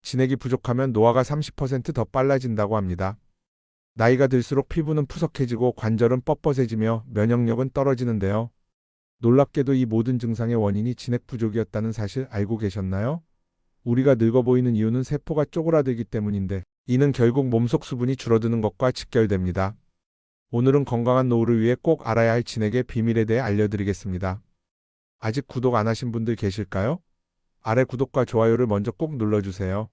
진액이 부족하면 노화가 30%더 빨라진다고 합니다. 나이가 들수록 피부는 푸석해지고 관절은 뻣뻣해지며 면역력은 떨어지는데요. 놀랍게도 이 모든 증상의 원인이 진액 부족이었다는 사실 알고 계셨나요? 우리가 늙어 보이는 이유는 세포가 쪼그라들기 때문인데, 이는 결국 몸속 수분이 줄어드는 것과 직결됩니다. 오늘은 건강한 노후를 위해 꼭 알아야 할 진액의 비밀에 대해 알려드리겠습니다. 아직 구독 안 하신 분들 계실까요? 아래 구독과 좋아요를 먼저 꼭 눌러주세요.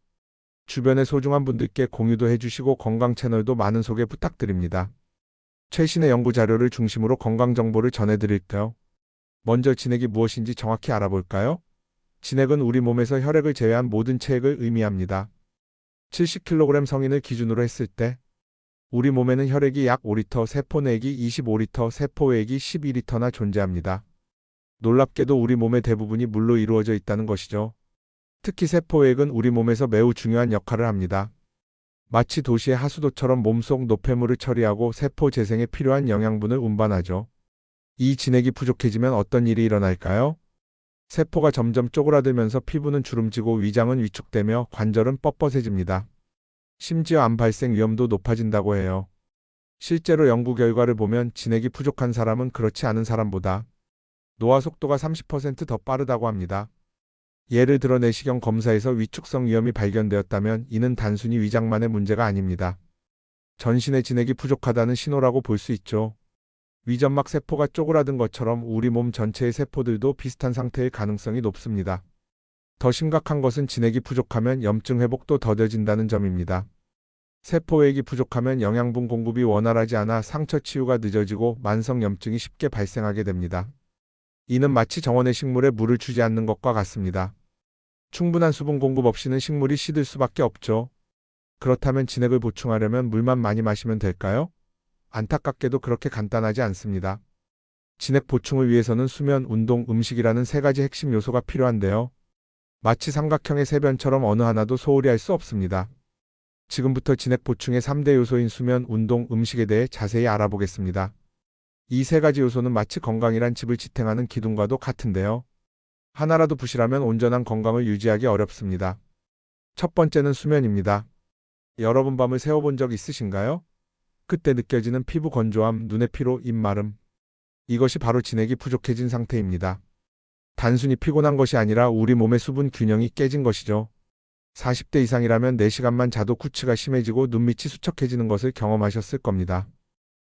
주변의 소중한 분들께 공유도 해주시고 건강 채널도 많은 소개 부탁드립니다. 최신의 연구 자료를 중심으로 건강 정보를 전해드릴게요. 먼저 진액이 무엇인지 정확히 알아볼까요? 진액은 우리 몸에서 혈액을 제외한 모든 체액을 의미합니다. 70kg 성인을 기준으로 했을 때 우리 몸에는 혈액이 약 5리터, 세포내액이 25리터, 세포외액이 12리터나 존재합니다. 놀랍게도 우리 몸의 대부분이 물로 이루어져 있다는 것이죠. 특히 세포외액은 우리 몸에서 매우 중요한 역할을 합니다. 마치 도시의 하수도처럼 몸속 노폐물을 처리하고 세포 재생에 필요한 영양분을 운반하죠. 이 진액이 부족해지면 어떤 일이 일어날까요? 세포가 점점 쪼그라들면서 피부는 주름지고 위장은 위축되며 관절은 뻣뻣해집니다. 심지어 암 발생 위험도 높아진다고 해요. 실제로 연구 결과를 보면 진액이 부족한 사람은 그렇지 않은 사람보다 노화 속도가 30%더 빠르다고 합니다. 예를 들어 내시경 검사에서 위축성 위염이 발견되었다면 이는 단순히 위장만의 문제가 아닙니다. 전신의 진액이 부족하다는 신호라고 볼 수 있죠. 위점막 세포가 쪼그라든 것처럼 우리 몸 전체의 세포들도 비슷한 상태일 가능성이 높습니다. 더 심각한 것은 진액이 부족하면 염증 회복도 더뎌진다는 점입니다. 세포액이 부족하면 영양분 공급이 원활하지 않아 상처 치유가 늦어지고 만성 염증이 쉽게 발생하게 됩니다. 이는 마치 정원의 식물에 물을 주지 않는 것과 같습니다. 충분한 수분 공급 없이는 식물이 시들 수밖에 없죠. 그렇다면 진액을 보충하려면 물만 많이 마시면 될까요? 안타깝게도 그렇게 간단하지 않습니다. 진액 보충을 위해서는 수면, 운동, 음식이라는 세 가지 핵심 요소가 필요한데요. 마치 삼각형의 세 변처럼 어느 하나도 소홀히 할 수 없습니다. 지금부터 진액 보충의 3대 요소인 수면, 운동, 음식에 대해 자세히 알아보겠습니다. 이 세 가지 요소는 마치 건강이란 집을 지탱하는 기둥과도 같은데요. 하나라도 부실하면 온전한 건강을 유지하기 어렵습니다. 첫 번째는 수면입니다. 여러분 밤을 새워본 적 있으신가요? 그때 느껴지는 피부 건조함, 눈의 피로, 입 마름. 이것이 바로 진액이 부족해진 상태입니다. 단순히 피곤한 것이 아니라 우리 몸의 수분 균형이 깨진 것이죠. 40대 이상이라면 4시간만 자도 구취가 심해지고 눈밑이 수척해지는 것을 경험하셨을 겁니다.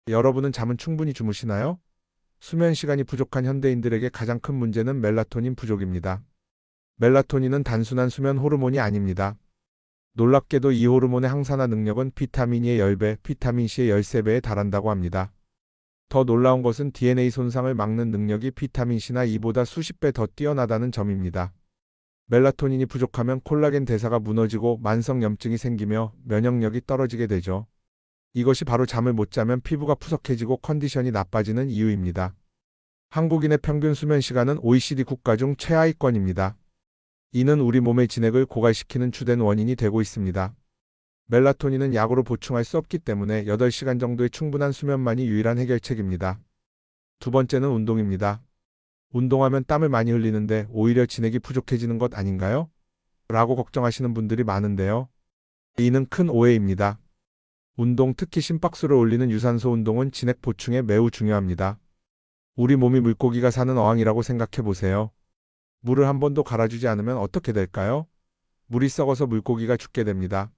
여러분은 잠은 충분히 주무시나요? 수면 시간이 부족한 현대인들에게 가장 큰 문제는 멜라토닌 부족입니다. 멜라토닌은 단순한 수면 호르몬이 아닙니다. 놀랍게도 이 호르몬의 항산화 능력은 비타민 E의 10배, 비타민 C의 13배에 달한다고 합니다. 더 놀라운 것은 DNA 손상을 막는 능력이 비타민 C나 E보다 수십 배 더 뛰어나다는 점입니다. 멜라토닌이 부족하면 콜라겐 대사가 무너지고 만성 염증이 생기며 면역력이 떨어지게 되죠. 이것이 바로 잠을 못 자면 피부가 푸석해지고 컨디션이 나빠지는 이유입니다. 한국인의 평균 수면 시간은 OECD 국가 중 최하위권입니다. 이는 우리 몸의 진액을 고갈시키는 주된 원인이 되고 있습니다. 멜라토닌은 약으로 보충할 수 없기 때문에 8시간 정도의 충분한 수면만이 유일한 해결책입니다. 두 번째는 운동입니다. 운동하면 땀을 많이 흘리는데 오히려 진액이 부족해지는 것 아닌가요? 라고 걱정하시는 분들이 많은데요. 이는 큰 오해입니다. 운동, 특히 심박수를 올리는 유산소 운동은 진액 보충에 매우 중요합니다. 우리 몸이 물고기가 사는 어항이라고 생각해 보세요. 물을 한 번도 갈아주지 않으면 어떻게 될까요? 물이 썩어서 물고기가 죽게 됩니다.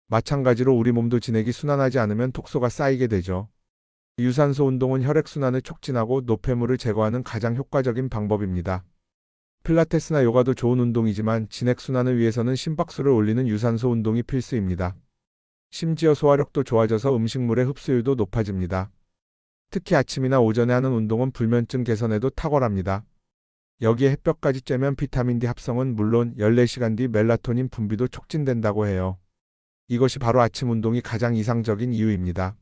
마찬가지로 우리 몸도 진액이 순환하지 않으면 독소가 쌓이게 되죠. 유산소 운동은 혈액순환을 촉진하고 노폐물을 제거하는 가장 효과적인 방법입니다. 필라테스나 요가도 좋은 운동이지만 진액 순환을 위해서는 심박수를 올리는 유산소 운동이 필수입니다. 심지어 소화력도 좋아져서 음식물의 흡수율도 높아집니다. 특히 아침이나 오전에 하는 운동은 불면증 개선에도 탁월합니다. 여기에 햇볕까지 쬐면 비타민 D 합성은 물론 14시간 뒤 멜라토닌 분비도 촉진된다고 해요. 이것이 바로 아침 운동이 가장 이상적인 이유입니다.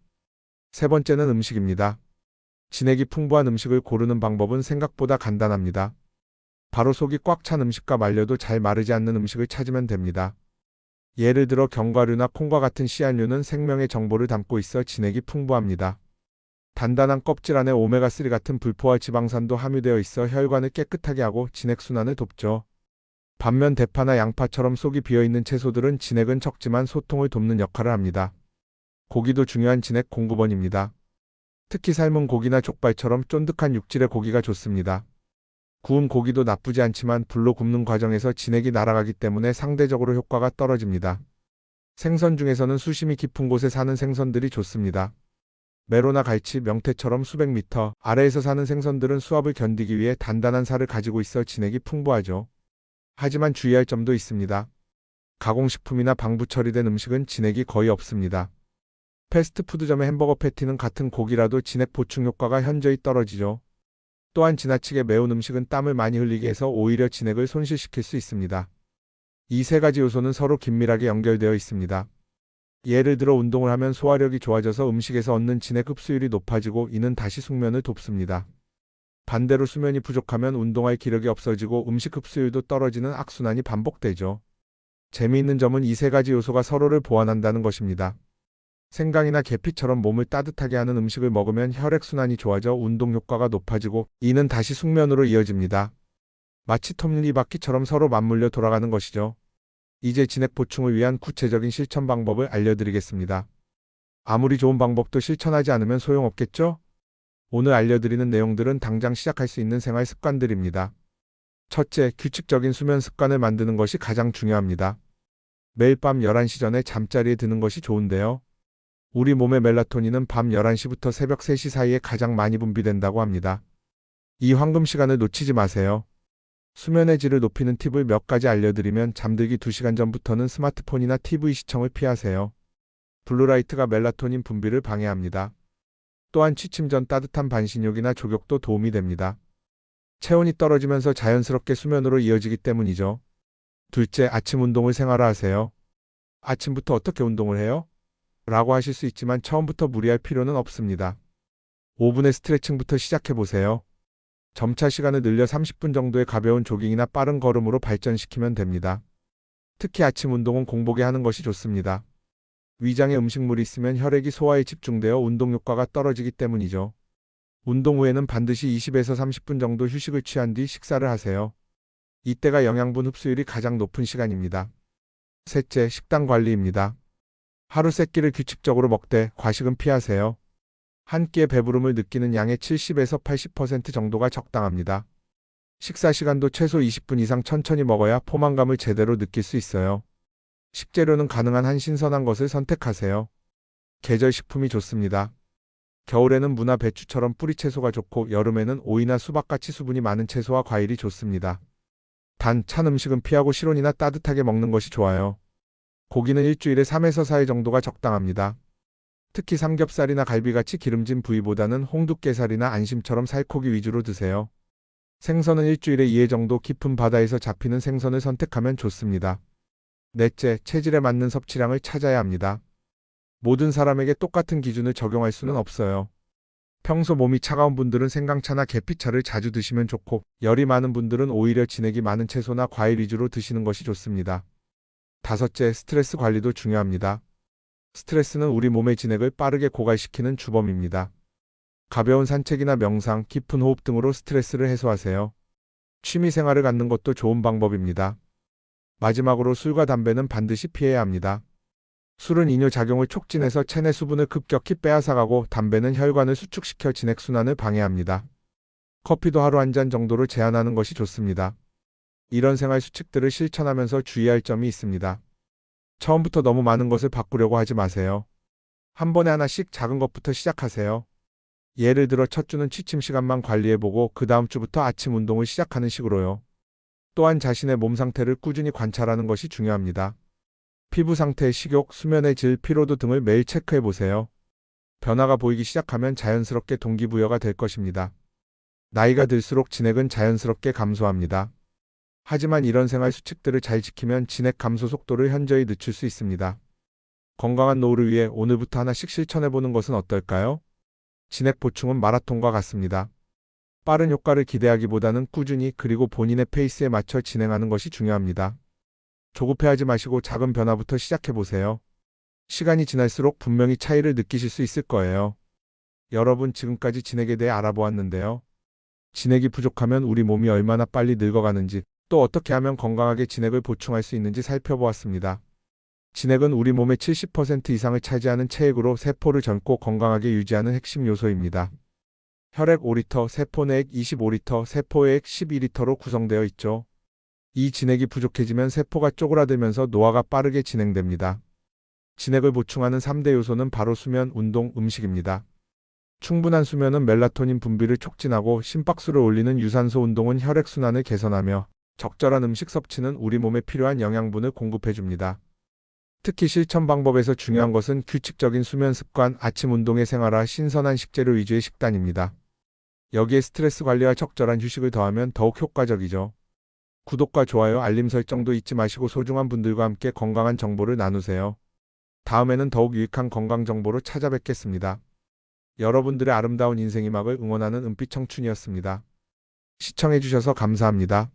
세 번째는 음식입니다. 진액이 풍부한 음식을 고르는 방법은 생각보다 간단합니다. 바로 속이 꽉 찬 음식과 말려도 잘 마르지 않는 음식을 찾으면 됩니다. 예를 들어 견과류나 콩과 같은 씨앗류는 생명의 정보를 담고 있어 진액이 풍부합니다. 단단한 껍질 안에 오메가3 같은 불포화 지방산도 함유되어 있어 혈관을 깨끗하게 하고 진액순환을 돕죠. 반면 대파나 양파처럼 속이 비어있는 채소들은 진액은 적지만 소통을 돕는 역할을 합니다. 고기도 중요한 진액 공급원입니다. 특히 삶은 고기나 족발처럼 쫀득한 육질의 고기가 좋습니다. 구운 고기도 나쁘지 않지만 불로 굽는 과정에서 진액이 날아가기 때문에 상대적으로 효과가 떨어집니다. 생선 중에서는 수심이 깊은 곳에 사는 생선들이 좋습니다. 메로나 갈치, 명태처럼 수백 미터 아래에서 사는 생선들은 수압을 견디기 위해 단단한 살을 가지고 있어 진액이 풍부하죠. 하지만 주의할 점도 있습니다. 가공식품이나 방부 처리된 음식은 진액이 거의 없습니다. 패스트푸드점의 햄버거 패티는 같은 고기라도 진액 보충 효과가 현저히 떨어지죠. 또한 지나치게 매운 음식은 땀을 많이 흘리게 해서 오히려 진액을 손실시킬 수 있습니다. 이 세 가지 요소는 서로 긴밀하게 연결되어 있습니다. 예를 들어 운동을 하면 소화력이 좋아져서 음식에서 얻는 진액 흡수율이 높아지고 이는 다시 숙면을 돕습니다. 반대로 수면이 부족하면 운동할 기력이 없어지고 음식 흡수율도 떨어지는 악순환이 반복되죠. 재미있는 점은 이 세 가지 요소가 서로를 보완한다는 것입니다. 생강이나 계피처럼 몸을 따뜻하게 하는 음식을 먹으면 혈액순환이 좋아져 운동 효과가 높아지고 이는 다시 숙면으로 이어집니다. 마치 톱니바퀴처럼 서로 맞물려 돌아가는 것이죠. 이제 진액 보충을 위한 구체적인 실천 방법을 알려드리겠습니다. 아무리 좋은 방법도 실천하지 않으면 소용없겠죠? 오늘 알려드리는 내용들은 당장 시작할 수 있는 생활 습관들입니다. 첫째, 규칙적인 수면 습관을 만드는 것이 가장 중요합니다. 매일 밤 11시 전에 잠자리에 드는 것이 좋은데요. 우리 몸의 멜라토닌은 밤 11시부터 새벽 3시 사이에 가장 많이 분비된다고 합니다. 이 황금 시간을 놓치지 마세요. 수면의 질을 높이는 팁을 몇 가지 알려드리면 잠들기 2시간 전부터는 스마트폰이나 TV 시청을 피하세요. 블루라이트가 멜라토닌 분비를 방해합니다. 또한 취침 전 따뜻한 반신욕이나 족욕도 도움이 됩니다. 체온이 떨어지면서 자연스럽게 수면으로 이어지기 때문이죠. 둘째, 아침 운동을 생활화하세요. 아침부터 어떻게 운동을 해요? 라고 하실 수 있지만 처음부터 무리할 필요는 없습니다. 5분의 스트레칭부터 시작해보세요. 점차 시간을 늘려 30분 정도의 가벼운 조깅이나 빠른 걸음으로 발전시키면 됩니다. 특히 아침 운동은 공복에 하는 것이 좋습니다. 위장에 음식물이 있으면 혈액이 소화에 집중되어 운동 효과가 떨어지기 때문이죠. 운동 후에는 반드시 20에서 30분 정도 휴식을 취한 뒤 식사를 하세요. 이때가 영양분 흡수율이 가장 높은 시간입니다. 셋째, 식단 관리입니다. 하루 3끼를 규칙적으로 먹되 과식은 피하세요. 한 끼의 배부름을 느끼는 양의 70에서 80% 정도가 적당합니다. 식사 시간도 최소 20분 이상 천천히 먹어야 포만감을 제대로 느낄 수 있어요. 식재료는 가능한 한 신선한 것을 선택하세요. 계절 식품이 좋습니다. 겨울에는 무나 배추처럼 뿌리채소가 좋고 여름에는 오이나 수박같이 수분이 많은 채소와 과일이 좋습니다. 단, 찬 음식은 피하고 실온이나 따뜻하게 먹는 것이 좋아요. 고기는 일주일에 3에서 4일 정도가 적당합니다. 특히 삼겹살이나 갈비같이 기름진 부위보다는 홍두깨살이나 안심처럼 살코기 위주로 드세요. 생선은 일주일에 2회 정도 깊은 바다에서 잡히는 생선을 선택하면 좋습니다. 넷째, 체질에 맞는 섭취량을 찾아야 합니다. 모든 사람에게 똑같은 기준을 적용할 수는 없어요. 평소 몸이 차가운 분들은 생강차나 계피차를 자주 드시면 좋고 열이 많은 분들은 오히려 진액이 많은 채소나 과일 위주로 드시는 것이 좋습니다. 다섯째, 스트레스 관리도 중요합니다. 스트레스는 우리 몸의 진액을 빠르게 고갈시키는 주범입니다. 가벼운 산책이나 명상, 깊은 호흡 등으로 스트레스를 해소하세요. 취미 생활을 갖는 것도 좋은 방법입니다. 마지막으로 술과 담배는 반드시 피해야 합니다. 술은 이뇨작용을 촉진해서 체내 수분을 급격히 빼앗아가고 담배는 혈관을 수축시켜 진액순환을 방해합니다. 커피도 하루 한 잔 정도로 제한하는 것이 좋습니다. 이런 생활 수칙들을 실천하면서 주의할 점이 있습니다. 처음부터 너무 많은 것을 바꾸려고 하지 마세요. 한 번에 하나씩 작은 것부터 시작하세요. 예를 들어 첫 주는 취침 시간만 관리해보고 그 다음 주부터 아침 운동을 시작하는 식으로요. 또한 자신의 몸 상태를 꾸준히 관찰하는 것이 중요합니다. 피부 상태, 식욕, 수면의 질, 피로도 등을 매일 체크해보세요. 변화가 보이기 시작하면 자연스럽게 동기부여가 될 것입니다. 나이가 들수록 진액은 자연스럽게 감소합니다. 하지만 이런 생활 수칙들을 잘 지키면 진액 감소 속도를 현저히 늦출 수 있습니다. 건강한 노후를 위해 오늘부터 하나씩 실천해보는 것은 어떨까요? 진액 보충은 마라톤과 같습니다. 빠른 효과를 기대하기보다는 꾸준히 그리고 본인의 페이스에 맞춰 진행하는 것이 중요합니다. 조급해하지 마시고 작은 변화부터 시작해보세요. 시간이 지날수록 분명히 차이를 느끼실 수 있을 거예요. 여러분, 지금까지 진액에 대해 알아보았는데요. 진액이 부족하면 우리 몸이 얼마나 빨리 늙어가는지, 또 어떻게 하면 건강하게 진액을 보충할 수 있는지 살펴보았습니다. 진액은 우리 몸의 70% 이상을 차지하는 체액으로 세포를 젊고 건강하게 유지하는 핵심 요소입니다. 혈액 5리터, 세포내액 25리터, 세포외액 12리터로 구성되어 있죠. 이 진액이 부족해지면 세포가 쪼그라들면서 노화가 빠르게 진행됩니다. 진액을 보충하는 3대 요소는 바로 수면, 운동, 음식입니다. 충분한 수면은 멜라토닌 분비를 촉진하고 심박수를 올리는 유산소 운동은 혈액순환을 개선하며 적절한 음식 섭취는 우리 몸에 필요한 영양분을 공급해줍니다. 특히 실천 방법에서 중요한 것은 규칙적인 수면 습관, 아침 운동의 생활화, 신선한 식재료 위주의 식단입니다. 여기에 스트레스 관리와 적절한 휴식을 더하면 더욱 효과적이죠. 구독과 좋아요, 알림 설정도 잊지 마시고 소중한 분들과 함께 건강한 정보를 나누세요. 다음에는 더욱 유익한 건강 정보로 찾아뵙겠습니다. 여러분들의 아름다운 인생이 막을 응원하는 은빛 청춘이었습니다. 시청해주셔서 감사합니다.